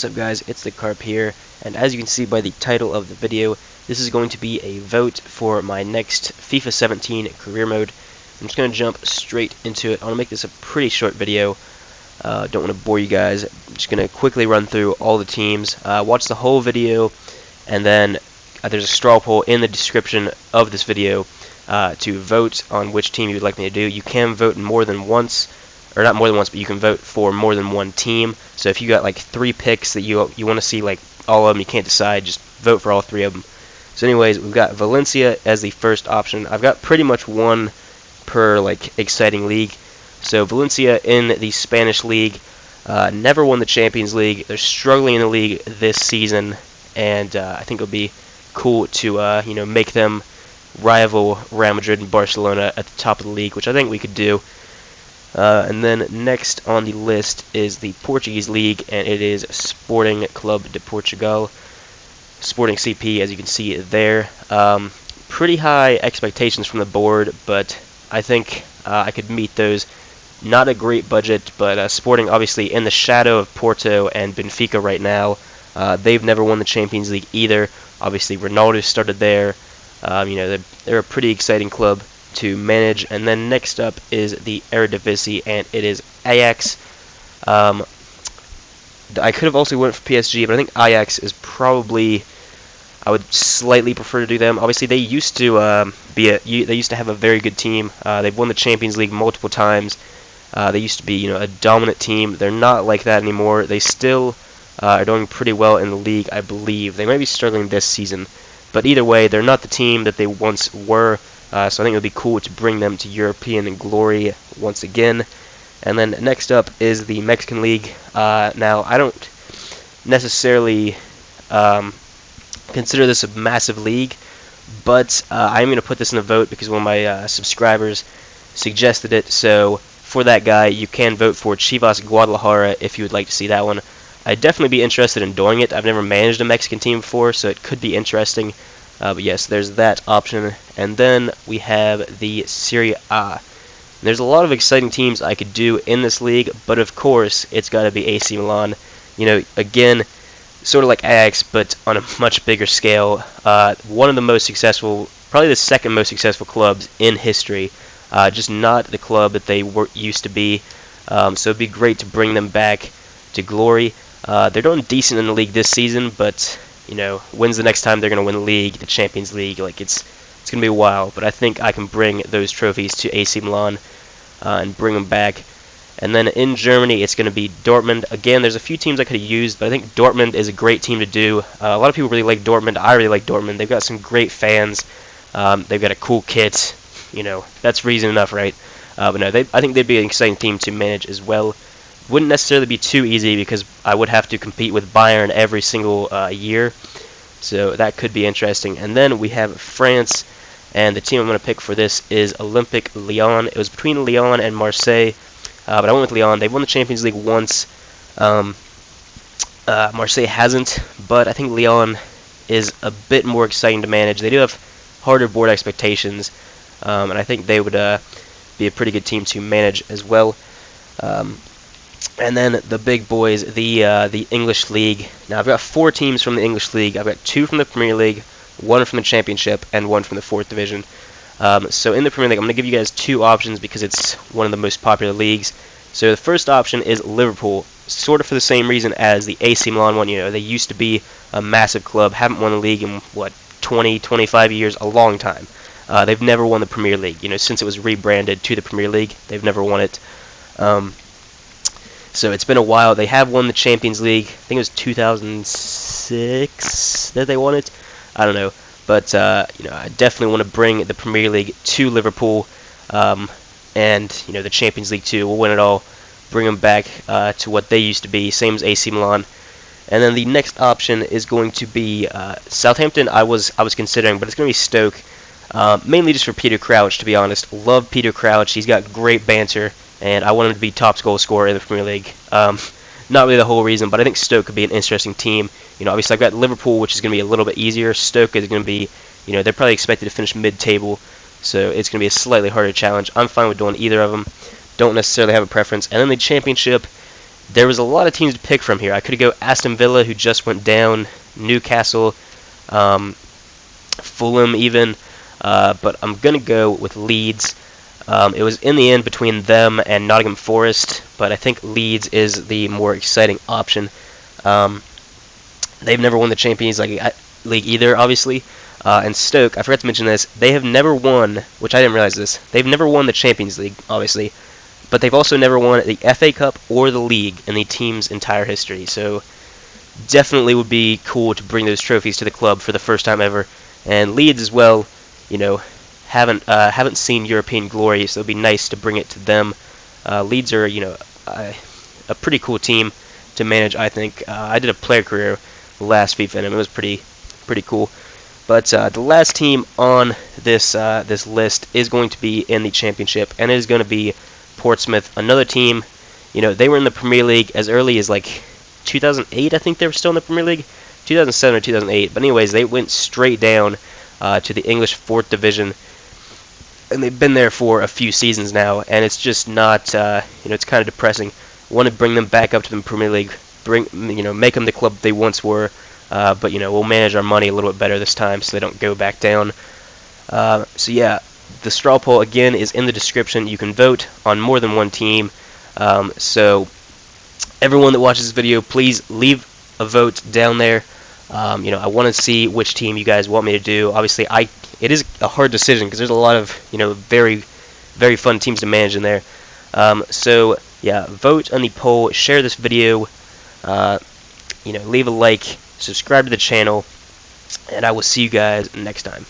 What's up guys, it's the Carp here, and as you can see by the title of the video, this is going to be a vote for my next FIFA 17 career mode. I'm just going to jump straight into it. I want to make this a pretty short video. Don't want to bore you guys. I'm just going to quickly run through all the teams, watch the whole video, and then there's a straw poll in the description of this video to vote on which team you would like me to do. You can vote more than once, or not more than once, but you can vote for more than one team. So if you got like 3 picks that you want to see, like all of them, you can't decide, just vote for all 3 of them. So anyways, we've got Valencia as the first option. I've got pretty much one per like exciting league. So Valencia in the Spanish league, never won the Champions League. They're struggling in the league this season, and I think it'll be cool to make them rival Real Madrid and Barcelona at the top of the league, which I think we could do. And then next on the list is the Portuguese league, and it is Sporting Club de Portugal, Sporting CP, as you can see there. Pretty high expectations from the board, but I think I could meet those. Not a great budget, but Sporting obviously in the shadow of Porto and Benfica right now. They've never won the Champions League either. Obviously Ronaldo started there. They're a pretty exciting club to manage. And then next up is the Eredivisie, and it is Ajax. I could have also went for PSG, but I think Ajax is probably, I would slightly prefer to do them. Obviously, they used to have a very good team. They've won the Champions League multiple times. They used to be, a dominant team. They're not like that anymore. They still are doing pretty well in the league, I believe. They might be struggling this season, but either way, they're not the team that they once were. So I think it would be cool to bring them to European glory once again. And then next up is the Mexican League. Now, I don't necessarily consider this a massive league, but I'm going to put this in a vote because one of my subscribers suggested it. So for that guy, you can vote for Chivas Guadalajara if you would like to see that one. I'd definitely be interested in doing it. I've never managed a Mexican team before, so it could be interesting. But yes, there's that option. And then we have the Serie A. There's a lot of exciting teams I could do in this league, but of course, it's got to be AC Milan. Again, sort of like Ajax, but on a much bigger scale. One of the most successful, probably the second most successful clubs in history. Just not the club that they used to be. So it'd be great to bring them back to glory. They're doing decent in the league this season, but when's the next time they're going to win the league, the Champions League? Like it's going to be a while, but I think I can bring those trophies to AC Milan and bring them back. And then in Germany, it's going to be Dortmund. Again, there's a few teams I could have used, but I think Dortmund is a great team to do. A lot of people really like Dortmund. I really like Dortmund. They've got some great fans. They've got a cool kit. That's reason enough, right? But no, I think they'd be an exciting team to manage as well. Wouldn't necessarily be too easy because I would have to compete with Bayern every single year, so that could be interesting. And then we have France, and the team I'm going to pick for this is Olympique Lyon. It was between Lyon and Marseille, but I went with Lyon. They've won the Champions League once. Marseille hasn't, but I think Lyon is a bit more exciting to manage. They do have harder board expectations, and I think they would be a pretty good team to manage as well. And then the big boys, the English League. Now I've got 4 teams from the English League. I've got 2 from the Premier League, 1 from the Championship, and 1 from the 4th Division. So in the Premier League, I'm going to give you guys 2 options because it's one of the most popular leagues. So the first option is Liverpool, sort of for the same reason as the AC Milan one. They used to be a massive club, haven't won the league in 20, 25 years, a long time. They've never won the Premier League. Since it was rebranded to the Premier League, they've never won it. So it's been a while. They have won the Champions League. I think it was 2006 that they won it. I don't know. But, I definitely want to bring the Premier League to Liverpool. And, the Champions League too. We'll win it all. Bring them back to what they used to be. Same as AC Milan. And then the next option is going to be Southampton. I was considering, but it's going to be Stoke. Mainly just for Peter Crouch, to be honest. Love Peter Crouch. He's got great banter, and I want him to be top goal scorer in the Premier League. Not really the whole reason, but I think Stoke could be an interesting team. Obviously I've got Liverpool, which is going to be a little bit easier. Stoke is going to be, they're probably expected to finish mid-table, so it's going to be a slightly harder challenge. I'm fine with doing either of them. Don't necessarily have a preference. And then the Championship, there was a lot of teams to pick from here. I could go Aston Villa, who just went down, Newcastle, Fulham even, but I'm going to go with Leeds. It was in the end between them and Nottingham Forest, but I think Leeds is the more exciting option. They've never won the Champions League either, obviously. And Stoke, I forgot to mention this, they have never won, which I didn't realize this, they've never won the Champions League, obviously, but they've also never won the FA Cup or the league in the team's entire history. So definitely would be cool to bring those trophies to the club for the first time ever. And Leeds as well, you know, haven't seen European glory, so it'd be nice to bring it to them. Leeds are, you know, a pretty cool team to manage, I think. I did a player career last FIFA, and it was pretty cool. But the last team on this this list is going to be in the Championship, and it is going to be Portsmouth, another team. You know, they were in the Premier League as early as like 2008. I think they were still in the Premier League, 2007 or 2008. But anyways, they went straight down to the English 4th Division, and they've been there for a few seasons now, and it's just not, you know, it's kind of depressing. Want to bring them back up to the Premier League, make them the club they once were, but, you know, we'll manage our money a little bit better this time so they don't go back down. So yeah, the straw poll again is in the description. You can vote on more than one team. So everyone that watches this video, please leave a vote down there. You know, I want to see which team you guys want me to do. Obviously, it is a hard decision because there's a lot of, you know, very fun teams to manage in there. So yeah, vote on the poll, share this video, you know, leave a like, subscribe to the channel, and I will see you guys next time.